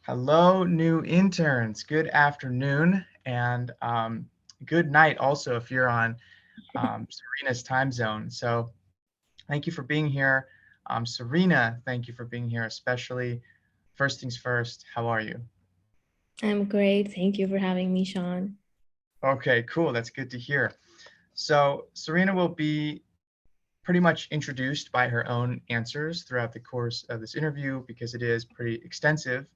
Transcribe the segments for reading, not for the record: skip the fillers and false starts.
Hello, new interns. Good afternoon and good night also if you're on Serena's time zone. So thank you for being here. Serena, thank you for being here, especially. First things first, how are you? I'm great. Thank you for having me, Sean. Okay, cool. That's good to hear. So Serena will be pretty much introduced by her own answers throughout the course of this interview because it is pretty extensive.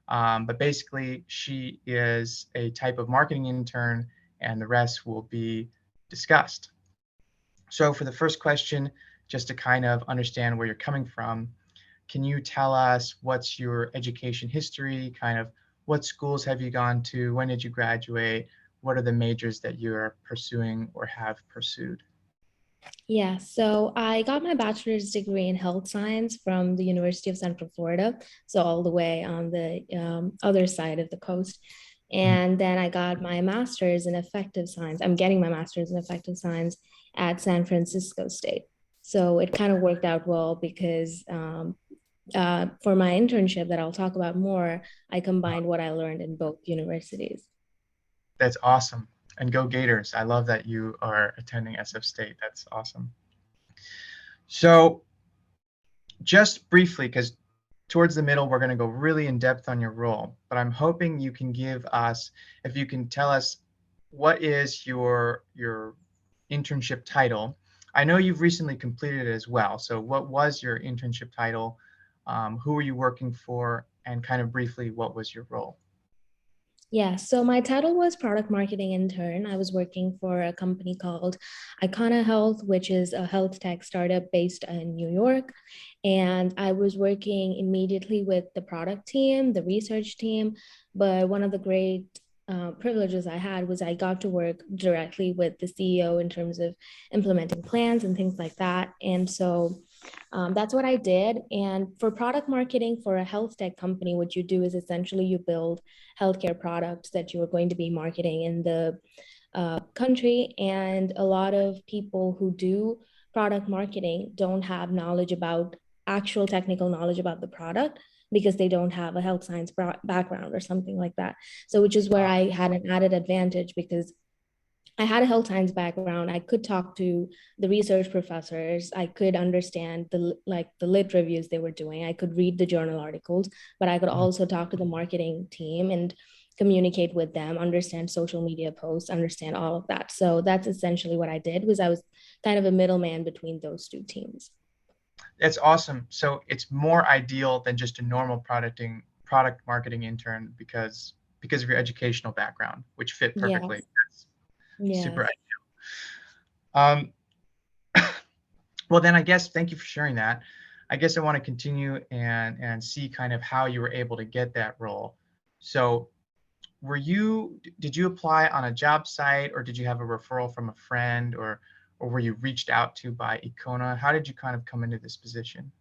But basically, she is a type of marketing intern, and the rest will be discussed. So, for the first question, just to kind of understand where you're coming from, can you tell us what's your education history? Kind of what schools have you gone to? When did you graduate? What are the majors that you're pursuing or have pursued? Yeah, so I got my bachelor's degree in health science from the University of Central Florida, so all the way on the other side of the coast. And then I got my master's in effective science. I'm getting my master's in effective science at San Francisco State. So it kind of worked out well because for my internship that I'll talk about more, I combined what I learned in both universities. That's awesome. And go Gators. I love that you are attending SF State. That's awesome. So, just briefly, because towards the middle, we're going to go really in depth on your role, but I'm hoping you can give us, if you can tell us what is your internship title. I know you've recently completed it as well. So what was your internship title? Who were you working for? And kind of briefly, what was your role? Yeah, so my title was product marketing intern. I was working for a company called IKONA Health, which is a health tech startup based in New York. And I was working immediately with the product team, the research team. But one of the great privileges I had was I got to work directly with the CEO in terms of implementing plans and things like that. And so that's what I did. And for product marketing for a health tech company, what you do is essentially you build healthcare products that you are going to be marketing in the country. And a lot of people who do product marketing don't have knowledge about actual technical knowledge about the product because they don't have a health science background or something like that. So, which is where Uh, I had an added advantage because I had a health science background. I could talk to the research professors. I could understand the lit reviews they were doing. I could read the journal articles, but I could also talk to the marketing team and communicate with them, understand social media posts, understand all of that. So that's essentially what I did was I was kind of a middleman between those two teams. that's awesome. So it's more ideal than just a normal product marketing intern because of your educational background, which fit perfectly. Yes. That's super Yes. ideal. Um, well, then I guess thank you for sharing that. I guess I want to continue and see kind of how you were able to get that role. So did you apply on a job site or did you have a referral from a friend or were you reached out to by IKONA? How did you kind of come into this position?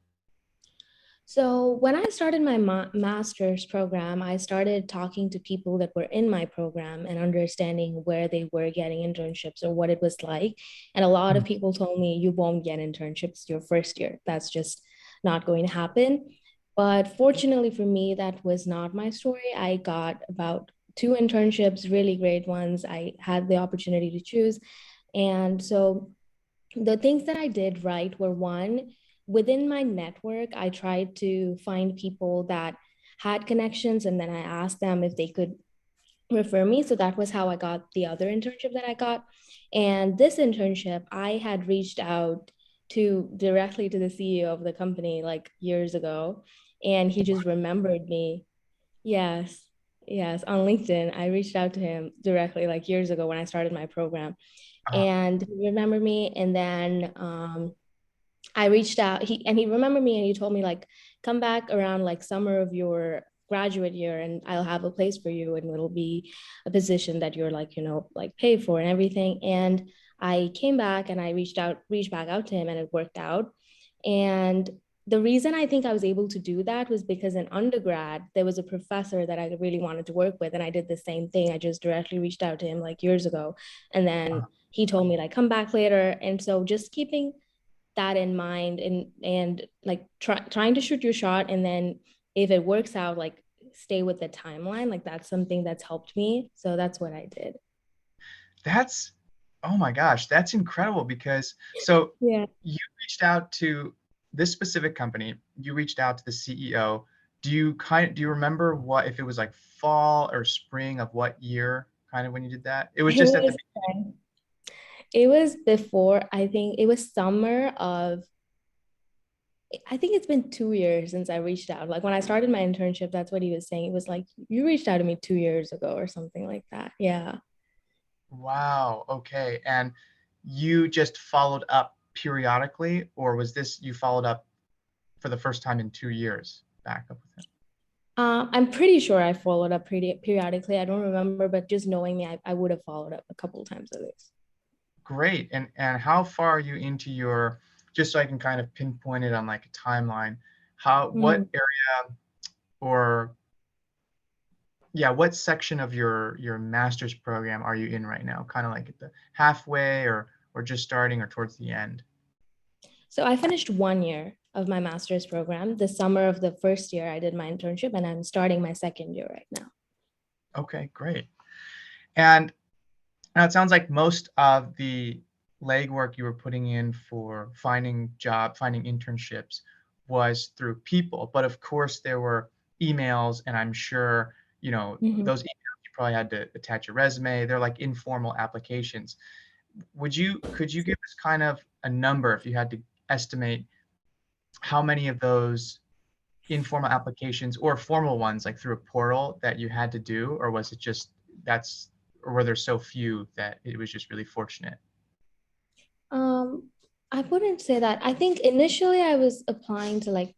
So when I started my master's program, I started talking to people that were in my program and understanding where they were getting internships or what it was like. And a lot of people told me, you won't get internships your first year. That's just not going to happen. But fortunately for me, that was not my story. I got about two internships, really great ones. I had the opportunity to choose. And so the things that I did right were one, within my network, I tried to find people that had connections and then I asked them if they could refer me. So that was how I got the other internship that I got. And this internship, I had reached out to directly to the CEO of the company like years ago, and he just remembered me. Yes. Yes, on LinkedIn, I reached out to him directly like years ago when I started my program Uh, and he remembered me and then I reached out he remembered me and he told me like come back around like summer of your graduate year and I'll have a place for you and it'll be a position that you're like like paid for and everything. And I came back and I reached back out to him and it worked out. And the reason I think I was able to do that was because in undergrad there was a professor that I really wanted to work with and I did the same thing. I just directly reached out to him like years ago and then he told me like come back later. And so just keeping that in mind and like trying to shoot your shot and then if it works out like stay with the timeline. Like that's something that's helped me. So that's what I did. That's, oh my gosh, that's incredible because so Yeah. you reached out to this specific company, you reached out to the CEO. Do you remember what, if it was like fall or spring of what year kind of when you did that? It was It just at the was it was before, I think it was summer of, I think it's been 2 years since I reached out. Like when I started my internship, that's what he was saying. It was like, you reached out to me 2 years ago or something like that. Yeah. Wow, okay. And you just followed up periodically, or was this you followed up for the first time in 2 years back up with him? I'm pretty sure I followed up pretty periodically. I don't remember, but just knowing me, I would have followed up a couple of times at least. Great. And how far are you into your, just so I can kind of pinpoint it on like a timeline, what Mhm. area or yeah, what section of your master's program are you in right now? Kind of like at the halfway or just starting or towards the end? So I finished 1 year of my master's program. The summer of the first year, I did my internship, and I'm starting my second year right now. Okay, great. And now it sounds like most of the legwork you were putting in for finding internships was through people. But of course, there were emails, and I'm sure, Mhm. those emails you probably had to attach a resume. They're like informal applications. Could you give us kind of a number if you had to estimate how many of those informal applications or formal ones, like through a portal, that you had to do, or was it just that's, or were there so few that it was just really fortunate? Um, I wouldn't say that. I think initially I was applying to like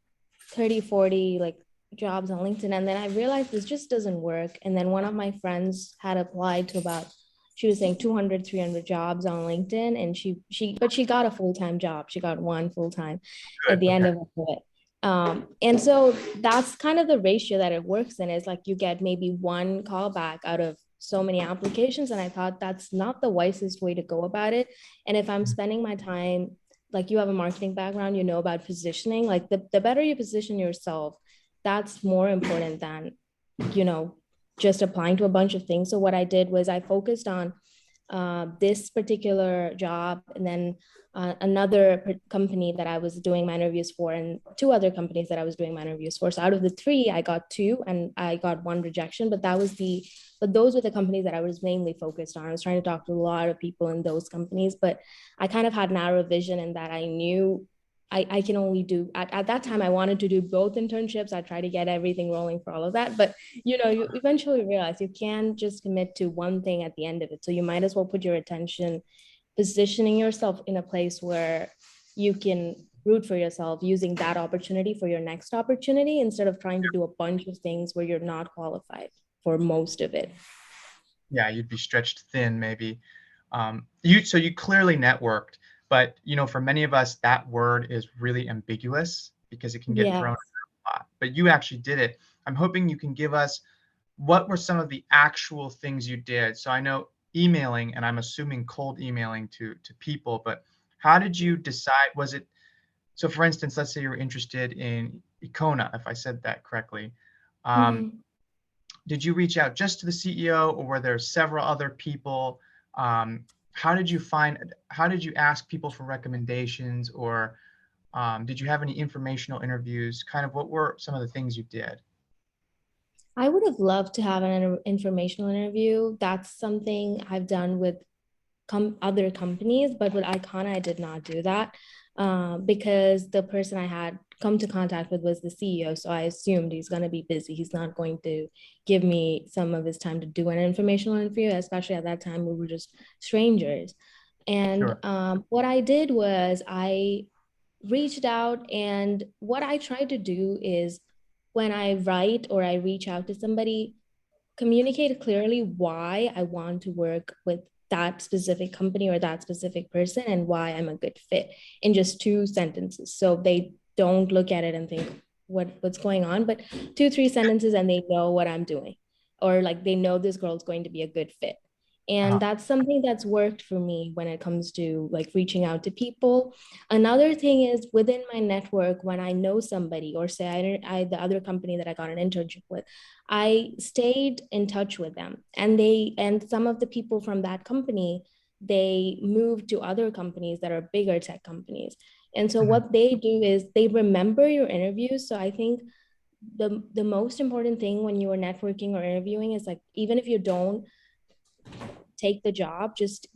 30, 40 like jobs on LinkedIn. And then I realized this just doesn't work. And then one of my friends had applied to about, she was saying 200, 300 jobs on LinkedIn. And but she got a full-time job. She got one full-time at Good. the end Okay. of it. And so that's kind of the ratio that it works in, is like you get maybe one call back out of so many applications. And I thought that's not the wisest way to go about it. And if I'm spending my time, like you have a marketing background, you know about positioning, like the better you position yourself, that's more important than, you know, just applying to a bunch of things. So what I did was I focused on this particular job, and then another company that I was doing my interviews for, and two other companies that I was doing my interviews for. So out of the three, I got two and I got one rejection, but those were the companies that I was mainly focused on. I was trying to talk to a lot of people in those companies, but I kind of had narrow vision in that I knew I can only do at that time. I wanted to do both internships. I tried to get everything rolling for all of that, but you eventually realize you can't just commit to one thing at the end of it. So you might as well put your attention positioning yourself in a place where you can root for yourself, using that opportunity for your next opportunity instead of trying to do a bunch of things where you're not qualified for most of it. Yeah, you'd be stretched thin maybe. So you clearly networked, but for many of us, that word is really ambiguous because it can get thrown Yes. around a lot. But you actually did it. I'm hoping you can give us what were some of the actual things you did. So I know emailing, and I'm assuming cold emailing to people, but how did you decide? Was it, so for instance, let's say you were interested in IKONA, if I said that correctly. Um, Mm-hmm. did you reach out just to the CEO, or were there several other people? Um, how did you ask people for recommendations, or did you have any informational interviews? Kind of what were some of the things you did? I would have loved to have an informational interview. That's something I've done with other companies, but with IKONA, I did not do that because the person I had come to contact with was the CEO. So I assumed he's going to be busy. He's not going to give me some of his time to do an informational interview, especially at that time we were just strangers. And Sure. what I did was I reached out, and what I try to do is when I write or I reach out to somebody, communicate clearly why I want to work with that specific company or that specific person and why I'm a good fit in just two sentences. So they don't look at it and think what's going on, but two, three sentences and they know what I'm doing. Or like they know this girl's going to be a good fit. And that's something that's worked for me when it comes to like reaching out to people. Another thing is within my network, when I know somebody, or say the other company that I got an internship with, I stayed in touch with them, and some of the people from that company, they moved to other companies that are bigger tech companies. And so Mhm. what they do is they remember your interviews. So I think the most important thing when you are networking or interviewing is like, even if you don't take the job, just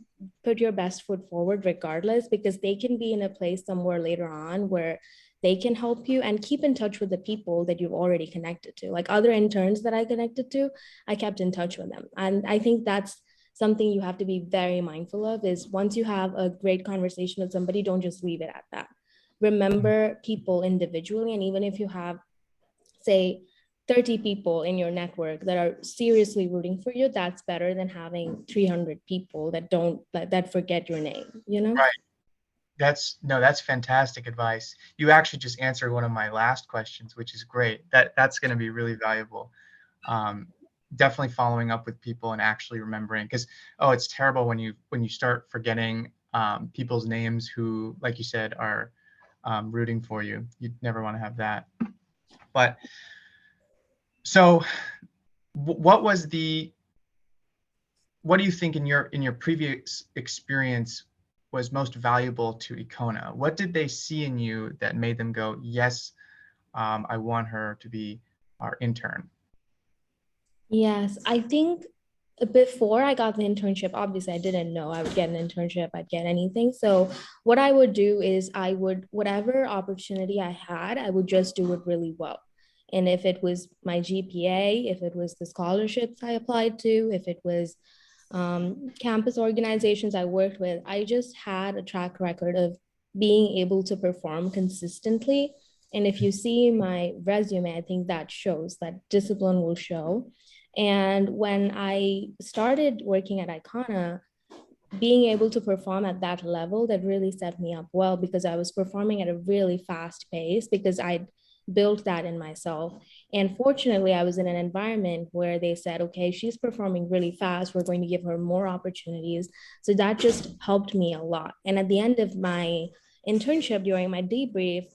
put your best foot forward regardless, because they can be in a place somewhere later on where they can help you. And keep in touch with the people that you've already connected to. Like other interns that I connected to, I kept in touch with them. And I think that's something you have to be very mindful of, is once you have a great conversation with somebody, don't just leave it at that. Remember people individually. And even if you have, say, 30 people in your network that are seriously rooting for you, that's better than having 300 people that don't that forget your name, you know? Right. That's fantastic advice. You actually just answered one of my last questions, which is great. That's going to be really valuable. Um, Definitely following up with people and actually remembering, because it's terrible when you start forgetting people's names who, like you said, are rooting for you. You'd never want to have that. But so, what was the what do you think in your previous experience was most valuable to IKONA? What did they see in you that made them go, yes, I want her to be our intern? Yes, I think before I got the internship, obviously I didn't know I would get an internship, I'd get anything. So what I would do is I would, whatever opportunity I had, I would just do it really well. And if it was my GPA, if it was the scholarships I applied to, if it was campus organizations I worked with, I just had a track record of being able to perform consistently. And if you see my resume, I think that shows that discipline will show. And when I started working at IKONA, being able to perform at that level, that really set me up well, because I was performing at a really fast pace because I built that in myself. And fortunately, I was in an environment where they said, okay, she's performing really fast, we're going to give her more opportunities. So that just helped me a lot. And at the end of my internship, during my debrief,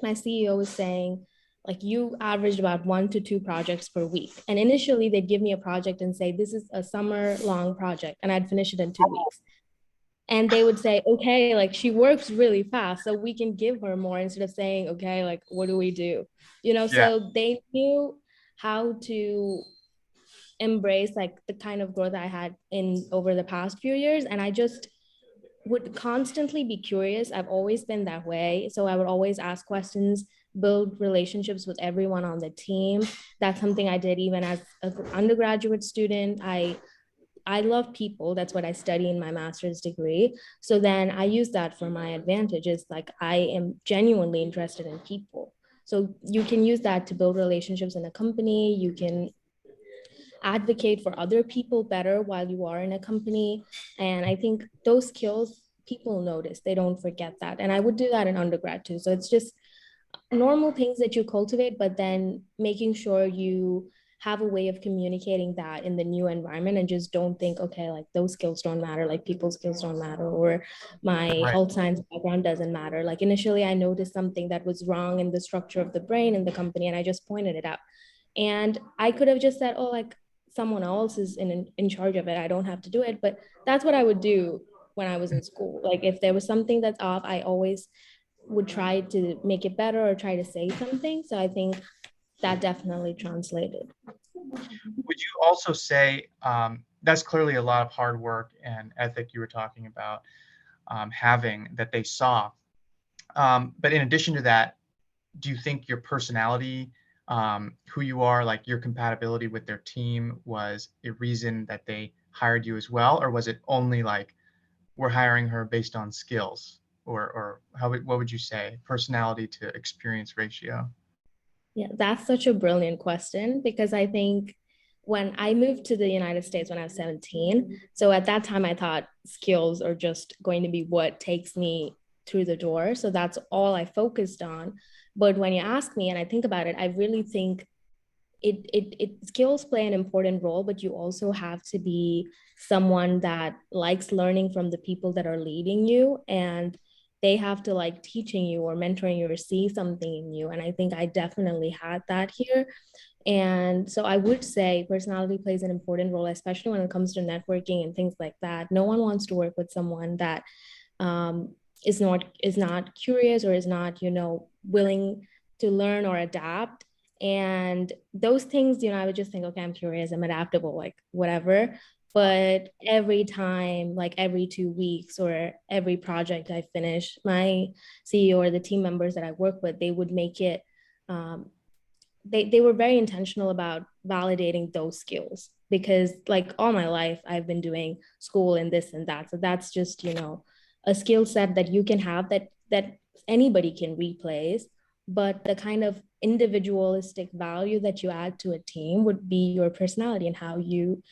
my CEO was saying, like, you averaged about 1 to 2 projects per week. And initially they'd give me a project and say, this is a summer long project, and I'd finish it in 2 weeks. And they would say, okay, like she works really fast, so we can give her more, instead of saying, okay, like what do we do? You know, Yeah, so they knew how to embrace like the kind of growth I had in over the past few years. And I just would constantly be curious. I've always been that way. So I would always ask questions, build relationships with everyone on the team. That's something I did even as an undergraduate student. I love people. That's what I study in my master's degree. So then I use that for my advantage. It's like I am genuinely interested in people. So you can use that to build relationships in a company. You can advocate for other people better while you are in a company. And I think those skills people notice, they don't forget that. And I would do that in undergrad too. So it's just normal things that you cultivate, but then making sure you have a way of communicating that in the new environment, and just don't think, okay, like those skills don't matter, like people skills don't matter, or my right. health science background doesn't matter. Like initially I noticed something that was wrong in the structure of the brain in the company, and I just pointed it out. And I could have just said, oh, like someone else is in charge of it, I don't have to do it. But that's what I would do when I was in school. Like if there was something that's off, I always would try to make it better or try to say something. So I think that definitely translated. Would you also say that's clearly a lot of hard work and ethic you were talking about having that they saw? But in addition to that, do you think your personality, who you are, like your compatibility with their team, was a reason that they hired you as well, or was it only like we're hiring her based on skills, or what would you say, personality to experience ratio? Yeah, that's such a brilliant question, because I think when I moved to the United States when I was 17, so at that time I thought skills are just going to be what takes me through the door. So that's all I focused on. But when you ask me and I think about it, I really think skills play an important role, but you also have to be someone that likes learning from the people that are leading you, and they have to like teaching you or mentoring you or see something in you. And I think I definitely had that here. And so I would say personality plays an important role, especially when it comes to networking and things like that. No one wants to work with someone that um, is not curious or is not, willing to learn or adapt. And those things, I would just think, okay, I'm curious, I'm adaptable, like whatever. But every time, like every 2 weeks or every project I finish, my CEO or the team members that I work with, they would make it um, they were very intentional about validating those skills, because like all my life I've been doing school and this and that, so that's just a skill set that you can have, that anybody can replace. But the kind of individualistic value that you add to a team would be your personality and how you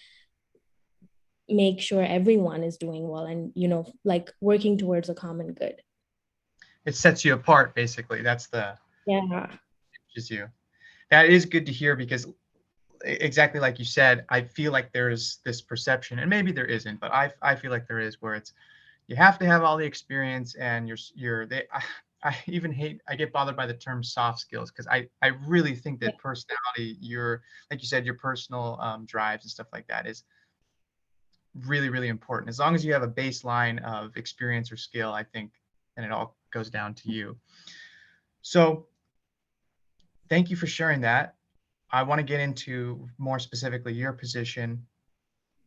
make sure everyone is doing well and like working towards a common good. It sets you apart, basically. That's the Yeah. just you. That is good to hear because exactly like you said, I feel like there's this perception, and maybe there isn't, but I feel like there is, where it's you have to have all the experience and I even hate, I get bothered by the term soft skills because I really think that personality, your, like you said, your personal drives and stuff like that is really, really important. As long as you have a baseline of experience or skill, I think then it all goes down to you. So thank you for sharing that. I want to get into more specifically your position,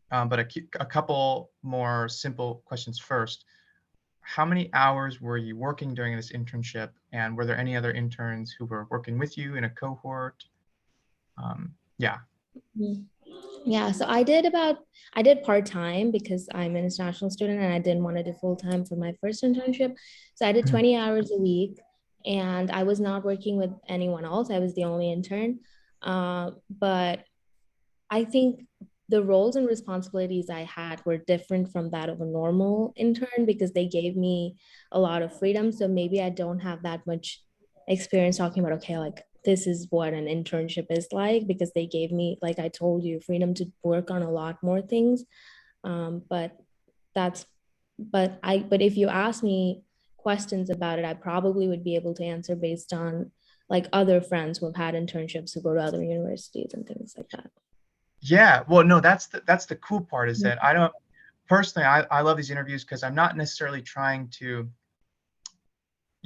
but a couple more simple questions first. How many hours were you working during this internship, and were there any other interns who were working with you in a cohort? Yeah. Mm. Yeah, so I did part-time because I'm an international student and I didn't want to do full-time for my first internship. So I did Mhm. 20 hours a week, and I was not working with anyone else. I was the only intern. But I think the roles and responsibilities I had were different from that of a normal intern because they gave me a lot of freedom. So maybe I don't have that much experience talking about, okay, like this is what an internship is like, because they gave me, like I told you, freedom to work on a lot more things. But that's, but if you ask me questions about it, I probably would be able to answer based on like other friends who have had internships who go to other universities and things like that. Yeah. Well, no, that's the cool part is that I don't personally, I love these interviews because I'm not necessarily trying to,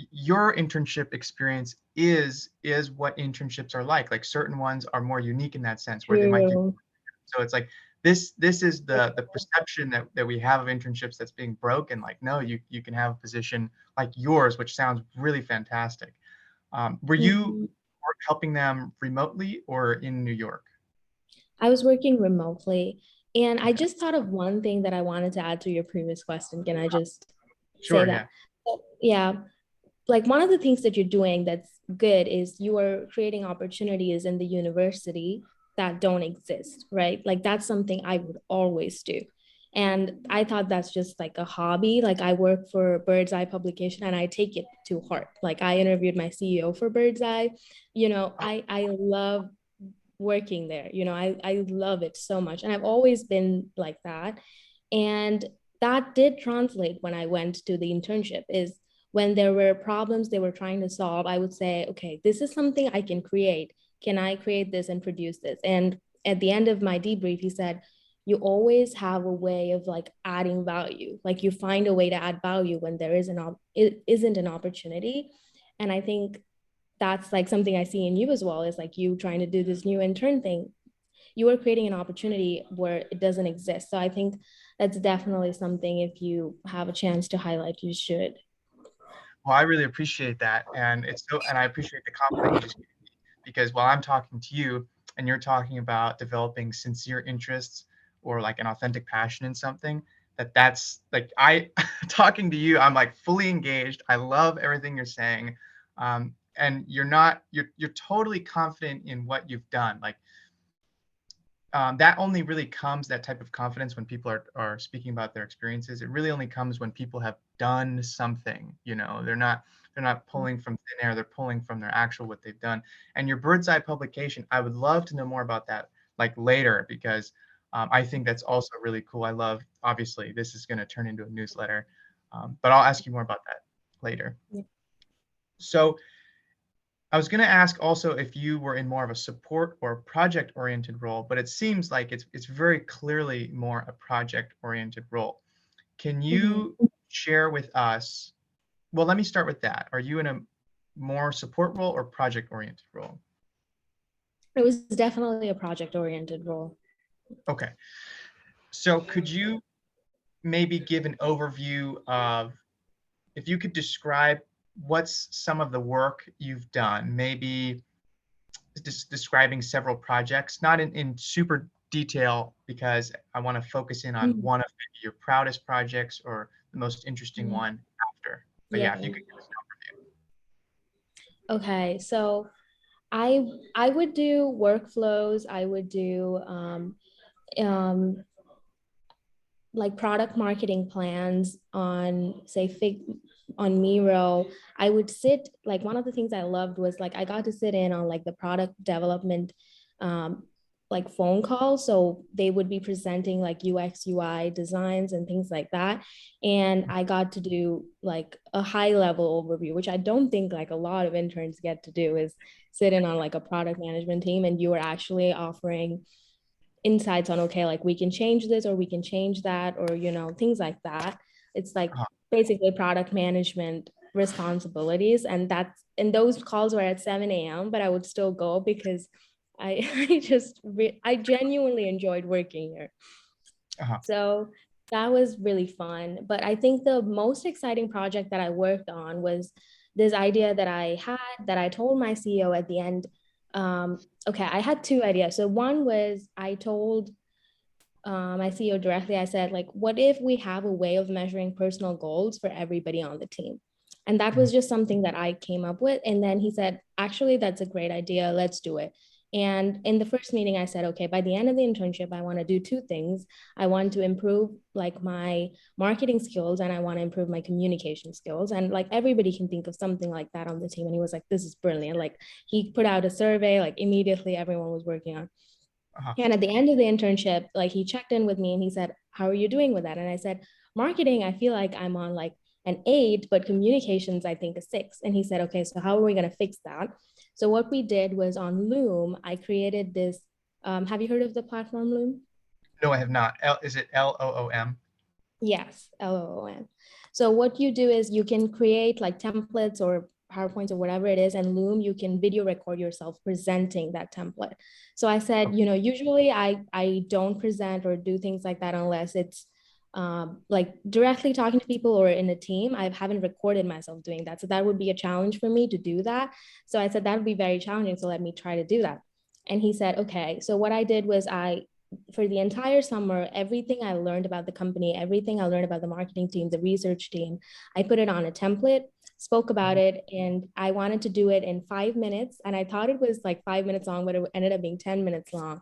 your internship experience is what internships are like. Like certain ones are more unique in that sense where they might give, True. so it's like this is the perception that we have of internships that's being broken. Like, no, you can have a position like yours, which sounds really fantastic. Were you Mhm. helping them remotely or in New York? I was working remotely. And I Okay. just thought of one thing that I wanted to add to your previous question. Can I just say Sure, yeah. that? So, yeah, like one of the things that you're doing that's good is you are creating opportunities in the university that don't exist, right? Like that's something I would always do. And I thought that's just like a hobby. Like I work for Bird's Eye publication and I take it to heart. Like I interviewed my CEO for Bird's Eye. I love working there. I love it so much. And I've always been like that. And that did translate when I went to the internship is when there were problems they were trying to solve, I would say, okay, this is something I can create. Can I create this and produce this? And at the end of my debrief, he said, you always have a way of like adding value. Like you find a way to add value when there it isn't an opportunity. And I think that's like something I see in you as well, is like you trying to do this new intern thing. You are creating an opportunity where it doesn't exist. So I think that's definitely something, if you have a chance to highlight, you should. Well, I really appreciate that, and I appreciate the compliment you just gave me because while I'm talking to you and you're talking about developing sincere interests or like an authentic passion in something, that's like I talking to you, I'm like fully engaged. I love everything you're saying, and you're totally confident in what you've done. Like that only really comes, that type of confidence, when people are speaking about their experiences. It really only comes when people have done something. They're not, They're not pulling from thin air, they're pulling from their actual what they've done. And your bird's eye publication, I would love to know more about that like later, because I think that's also really cool. I love, obviously, this is going to turn into a newsletter, but I'll ask you more about that later. Yeah. So I was going to ask also if you were in more of a support or project-oriented role, but it seems like it's very clearly more a project-oriented role. Can Mhm. you share with us, well, let me start with that. Are you in a more support role or project-oriented role? It was definitely a project-oriented role. Okay. So could you maybe give an overview of, if you could describe what's some of the work you've done, maybe just describing several projects, not in super detail, because I want to focus in on Mhm. one of maybe your proudest projects or the most interesting Yeah. one after. But yeah, if you Yeah. could give us Okay. So I would do workflows. I would do um, like product marketing plans on say on Miro. I would sit, like one of the things I loved was like I got to sit in on like the product development um, like phone calls. So they would be presenting like UX UI designs and things like that, and I got to do like a high level overview, which I don't think like a lot of interns get to do, is sit in on like a product management team and you are actually offering insights on, okay, like we can change this or we can change that, or things like that. It's like uh, basically product management responsibilities, and those calls were at 7 a.m., but I would still go because I I genuinely enjoyed working here. uh, So that was really fun. But I think the most exciting project that I worked on was this idea that I had, that I told my CEO at the end. Okay, I had two ideas. So one was I told my CEO directly, I said, like, what if we have a way of measuring personal goals for everybody on the team? And that was just something that I came up with. And then he said, actually, that's a great idea. Let's do it. And in the first meeting, I said, okay, by the end of the internship, I want to do two things. I want to improve like my marketing skills and I want to improve my communication skills. And like everybody can think of something like that on the team. And he was like, this is brilliant. Like he put out a survey, like immediately everyone was working on. uh, And at the end of the internship, like he checked in with me and he said, how are you doing with that? And I said, marketing, I feel like I'm on like an 8, but communications, I think a 6. And he said, okay, so how are we going to fix that? So what we did was on Loom, I created this. Have you heard of the platform Loom? no, I have not. Is it LOOM? Yes, LOOM. So what you do is you can create like templates or PowerPoints or whatever it is, and Loom, you can video record yourself presenting that template. So I said, Okay. usually I don't present or do things like that unless it's like directly talking to people or in a team. I haven't recorded myself doing that. So that would be a challenge for me to do that. So I said that would be very challenging. So let me try to do that. And he said, okay. So what I did was for the entire summer, everything I learned about the company, everything I learned about the marketing team, the research team, I put it on a template, spoke about it, and I wanted to do it in 5 minutes. And I thought it was like 5 minutes long, but it ended up being 10 minutes long.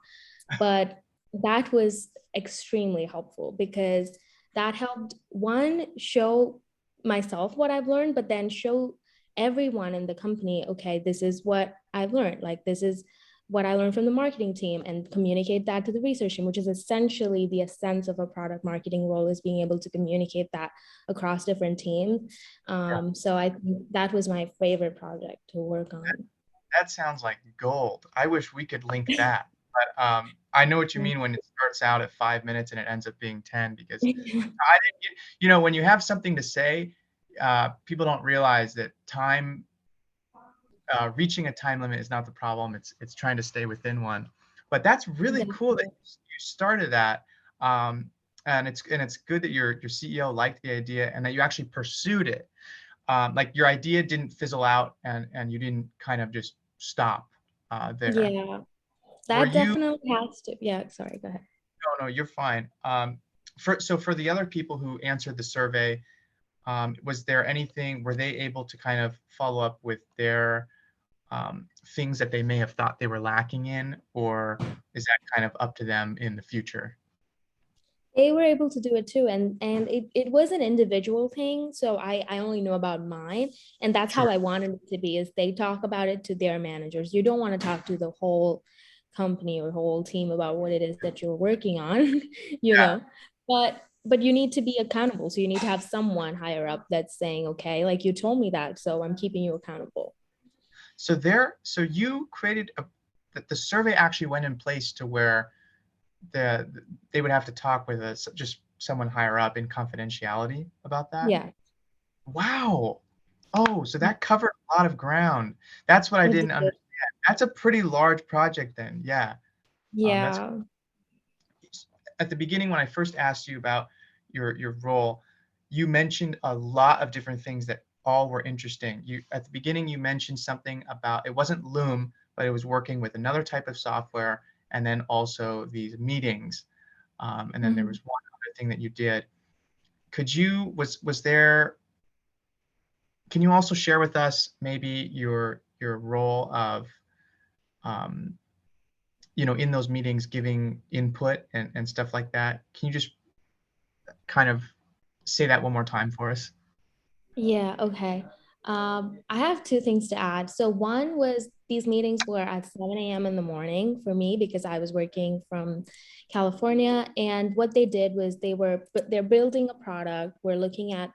But that was extremely helpful because that helped, one, show myself what I've learned, but then show everyone in the company, okay, this is what I've learned. Like, this is what I learned from the marketing team, and communicate that to the research team, which is essentially the essence of a product marketing role, is being able to communicate that across different teams. Yeah, So I think that was my favorite project to work on. that sounds like gold. I wish we could link that. But I know what you mean when it starts out at 5 minutes and it ends up being 10, because I didn't, when you have something to say, people don't realize that reaching a time limit is not the problem. It's trying to stay within one. But that's really cool that you started that, and it's good that your CEO liked the idea and that you actually pursued it. Like your idea didn't fizzle out and you didn't kind of just stop there. Yeah, Were that you? definitely has to. Yeah, sorry, go ahead. No, no, you're fine. For the other people who answered the survey, was there anything? Were they able to kind of follow up with their things that they may have thought they were lacking in, or is that kind of up to them in the future? they were able to do it too. And it was an individual thing. So I only know about mine. And that's how Sure. I wanted it to be, is they talk about it to their managers. You don't want to talk to the whole company or whole team about what it is that you're working on, you Yeah. know. But you need to be accountable. So you need to have someone higher up that's saying, okay, like you told me that, so I'm keeping you accountable. So you created the survey actually went in place to where the they would have to talk with us, just someone higher up in confidentiality about that. Yeah. Wow. Oh, so that covered a lot of ground. That's what I It didn't did. understand. That's a pretty large project then. Yeah. That's Yeah. at the beginning when I first asked you about your role, you mentioned a lot of different things that all were interesting. You at the beginning you mentioned something about it wasn't Loom, but it was working with another type of software, and then also these meetings. And then there Mhm. was one other thing that you did. Could you was there? Can you also share with us maybe your role of um, in those meetings giving input and stuff like that? Can you just kind of say that one more time for us? Yeah, okay. I have two things to add. So one was these meetings were at 7 a.m. in the morning for me because I was working from California. And what they did was they're building a product. We're looking at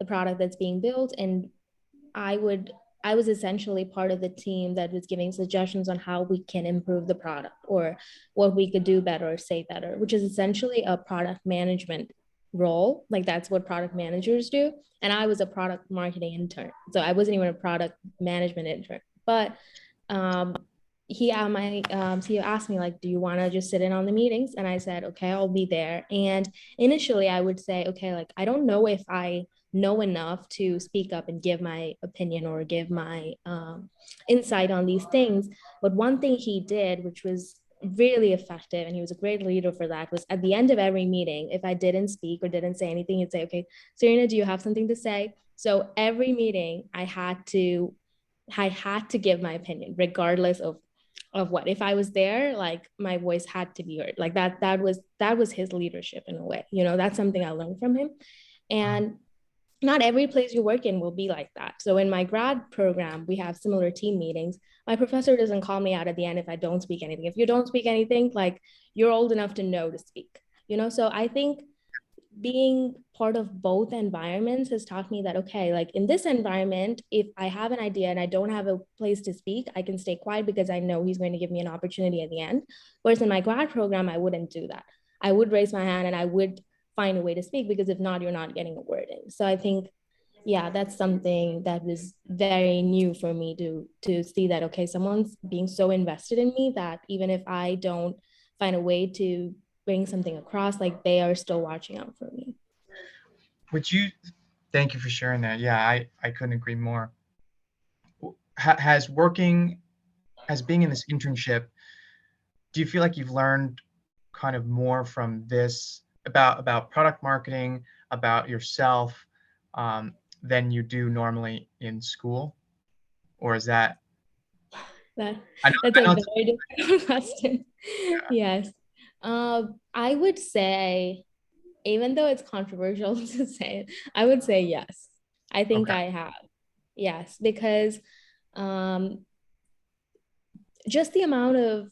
the product that's being built, and I would I was essentially part of the team that was giving suggestions on how we can improve the product or what we could do better or say better, which is essentially a product management role. Like that's what product managers do. And I was a product marketing intern. So I wasn't even a product management intern. But um, my CEO asked me, like, do you want to just sit in on the meetings? And I said, okay, I'll be there. And initially I would say, okay, like I don't know if I know enough to speak up and give my opinion or give my insight on these things. But one thing he did, which was really effective, and he was a great leader for that, was at the end of every meeting, if I didn't speak or didn't say anything, he'd say, okay, Serena, do you have something to say? So every meeting I had to give my opinion, regardless of what. If I was there, like my voice had to be heard. Like that was his leadership in a way. That's something I learned from him. And not every place you work in will be like that. So in my grad program, we have similar team meetings. My professor doesn't call me out at the end if I don't speak anything. If you don't speak anything, like you're old enough to know to speak. So I think being part of both environments has taught me that, okay, like in this environment, if I have an idea and I don't have a place to speak, I can stay quiet because I know he's going to give me an opportunity at the end. Whereas in my grad program, I wouldn't do that. I would raise my hand and I would find a way to speak, because if not, you're not getting a word in. So I think, yeah, that's something that was very new for me to see that, okay, someone's being so invested in me that even if I don't find a way to bring something across, like they are still watching out for me. Would you Thank you for sharing that. Yeah, I couldn't agree more. Has working as being in this internship, do you feel like you've learned kind of more from this about product marketing, about yourself, than you do normally in school? Or is that That I know that's I a know it's very difficult question. Yes. I would say, even though it's controversial to say it, I would say yes. I think okay. I have. Yes, because um, just the amount of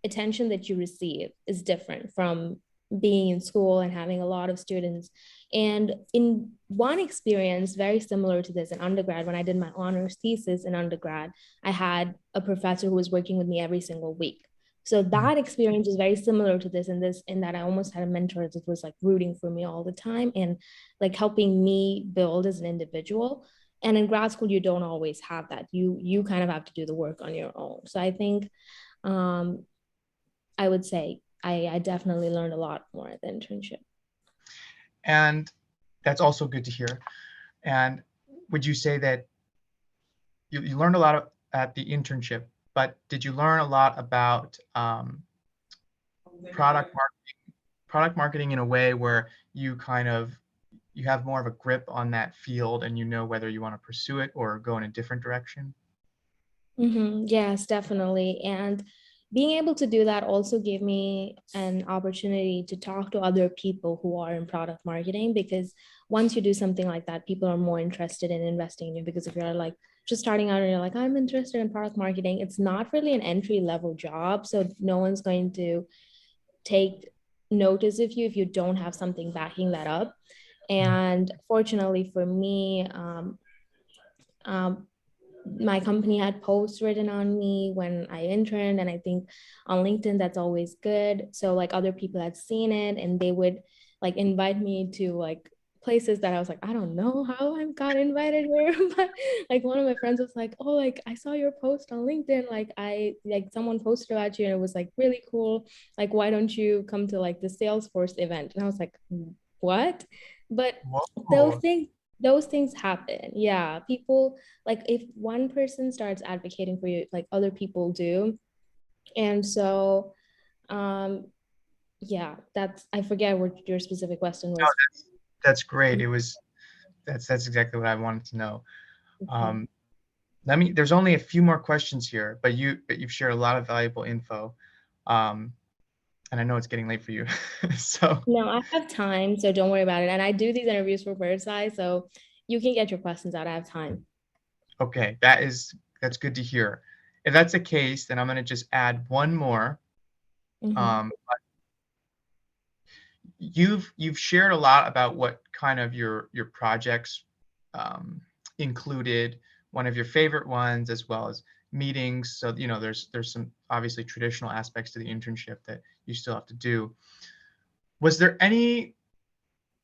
attention that you receive is different from being in school and having a lot of students. And in one experience, very similar to this in undergrad, when I did my honors thesis in undergrad, I had a professor who was working with me every single week. So Mhm. that experience is very similar to this in that I almost had a mentor that was like rooting for me all the time and like helping me build as an individual. And in grad school, you don't always have that. You kind of have to do the work on your own. So I think um, I would say I definitely learned a lot more at the internship. And that's also good to hear. And would you say that you learned a lot at the internship, but did you learn a lot about product product marketing in a way where you kind of you have more of a grip on that field and you know whether you want to pursue it or go in a different direction? Yes, definitely. And being able to do that also gave me an opportunity to talk to other people who are in product marketing, because once you do something like that, people are more interested in investing in you. Because if you're like just starting out and you're like, I'm interested in product marketing, it's not really an entry level job. So no one's going to take notice of you if you don't have something backing that up. And fortunately for me, um, my company had posts written on me when I interned, and I think on LinkedIn that's always good. So like other people had seen it and they would like invite me to like places that I was like, I don't know how I got invited here. But like one of my friends was like, oh, like I saw your post on LinkedIn, like I like someone posted about you and it was like really cool, like why don't you come to like the Salesforce event? And I was like, what? But those Whoa. things those things happen. Yeah, people, like if one person starts advocating for you, like other people do. And so yeah, that's, I forget what your specific question No, was. that's great. That's exactly what I wanted to know. Mhm. Um, there's only a few more questions here, but you've shared a lot of valuable info. Um, and I know it's getting late for you. So, No, I have time, so don't worry about it. And I do these interviews for Birdseye, so you can get your questions out. I have time. okay, that's good to hear. If that's the case, then I'm going to just add one more. Mm-hmm. Um, you've shared a lot about what kind of your projects um, included, one of your favorite ones, as well as meetings. So there's some obviously traditional aspects to the internship that you still have to do. Was there any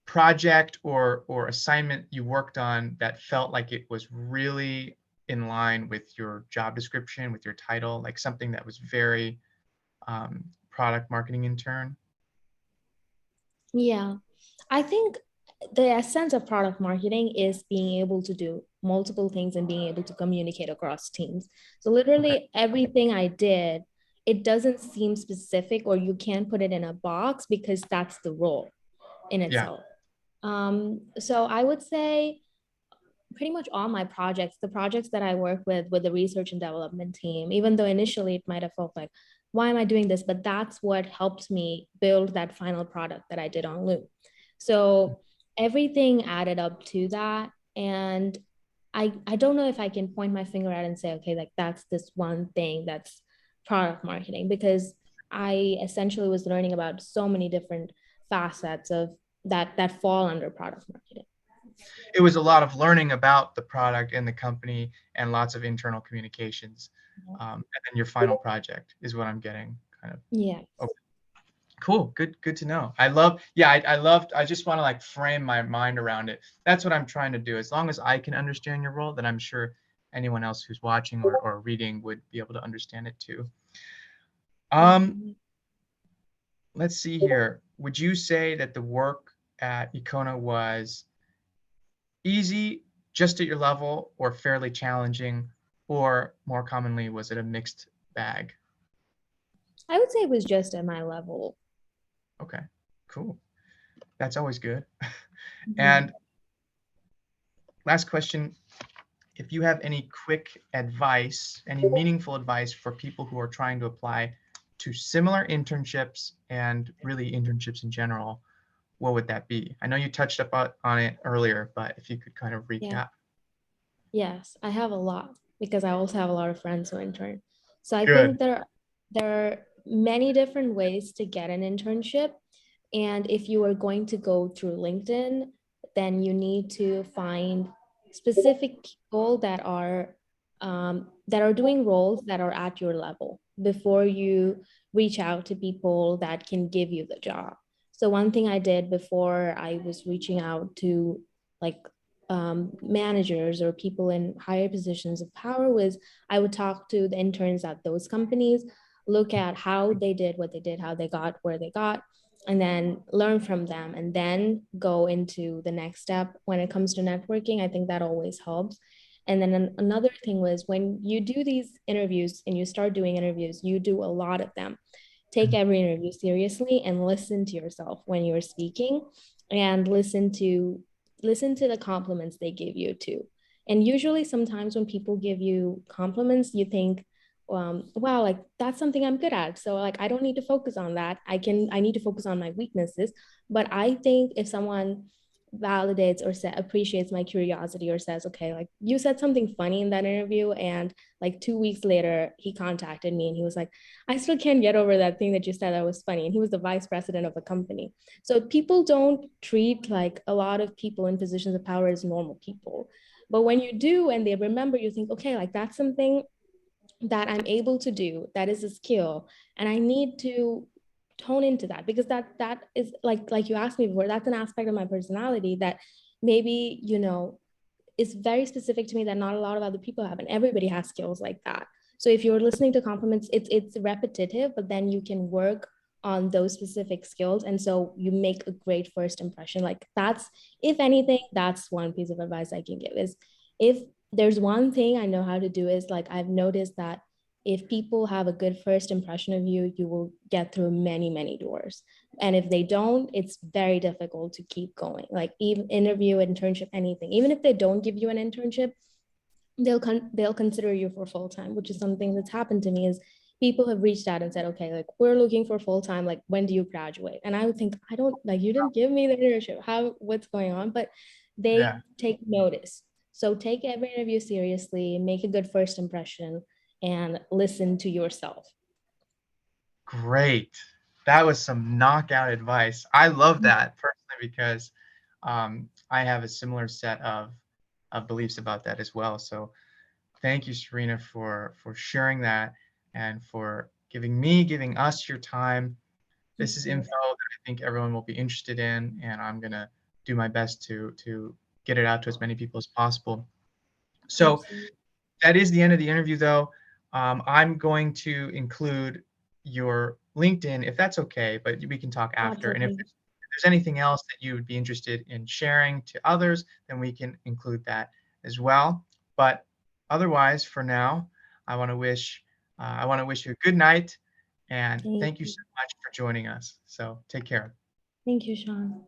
project or assignment you worked on that felt like it was really in line with your job description, with your title, like something that was very product marketing intern? Yeah, I think the essence of product marketing is being able to do multiple things and being able to communicate across teams. So Okay. literally everything I did, it doesn't seem specific or you can't put it in a box because that's the role in Yeah. itself. So I would say pretty much all my projects, the projects that I work with the research and development team, even though initially it might have felt like, why am I doing this? But that's what helped me build that final product that I did on Loom. So everything added up to that. And I don't know if I can point my finger at and say, okay, like that's this one thing that's product marketing, because I essentially was learning about so many different facets of that fall under product marketing. It was a lot of learning about the product and the company and lots of internal communications. And then your final project is what I'm getting kind of. Yeah. Okay, cool. Good to know. I just want to like frame my mind around it. That's what I'm trying to do. As long as I can understand your role, then I'm sure anyone else who's watching or reading would be able to understand it too. Um, Mhm. let's see here. Would you say that the work at IKONA was easy, just at your level, or fairly challenging, or more commonly, was it a mixed bag? I would say it was just at my level. Okay, cool. That's always good. Mhm. And last question, if you have any quick advice, any meaningful advice for people who are trying to apply to similar internships and really internships in general, what would that be? I know you touched up on it earlier, but if you could kind of Yeah. recap. Yes, I have a lot because I also have a lot of friends who intern. So I Good. think there are many different ways to get an internship. And if you are going to go through LinkedIn, then you need to find specific people that are doing roles that are at your level before you reach out to people that can give you the job. So one thing I did before I was reaching out to like managers or people in higher positions of power was I would talk to the interns at those companies, look at how they did what they did, how they got where they got, and then learn from them and then go into the next step. When it comes to networking, I think that always helps. And then another thing was when you do these interviews and you start doing interviews, you do a lot of them. Take every interview seriously and listen to yourself when you're speaking, and listen to the compliments they give you too. And usually sometimes when people give you compliments, you think, wow, like that's something I'm good at. So like I don't need to focus on that. I need to focus on my weaknesses. But I think if someone validates or appreciates my curiosity or says, okay, like you said something funny in that interview, and like 2 weeks later he contacted me and he was like, I still can't get over that thing that you said that was funny. And he was the vice president of a company. So people don't treat like a lot of people in positions of power as normal people. But when you do and they remember, you think, okay, like that's something that I'm able to do, that is a skill, and I need to tone into that, because that is like you asked me before, that's an aspect of my personality that maybe, is very specific to me that not a lot of other people have, and everybody has skills like that. So if you're listening to compliments, it's repetitive, but then you can work on those specific skills, and so you make a great first impression. Like that's, if anything, that's one piece of advice I can give is, if there's one thing I know how to do, is like I've noticed that if people have a good first impression of you, you will get through many, many doors. And if they don't, it's very difficult to keep going. Like even interview, internship, anything. Even if they don't give you an internship, they'll consider you for full time, which is something that's happened to me. Is people have reached out and said, okay, like we're looking for full time. Like when do you graduate? And I would think, I don't, like, you didn't give me the internship. What's going on? But Yeah, they take notice. So take every interview seriously, make a good first impression, and listen to yourself. great. That was some knockout advice. I love that personally because I have a similar set of beliefs about that as well. So thank you, Serena, for sharing that and for giving us your time. This is info that I think everyone will be interested in, and I'm gonna do my best to get it out to as many people as possible. So Absolutely. that is the end of the interview, though. I'm going to include your LinkedIn if that's okay, but we can talk That's after. And if okay. there's anything else that you would be interested in sharing to others, then we can include that as well. But otherwise, for now, I want to wish you a good night, and Thank thank you you. so much for joining us. So take care. Thank you, Sean.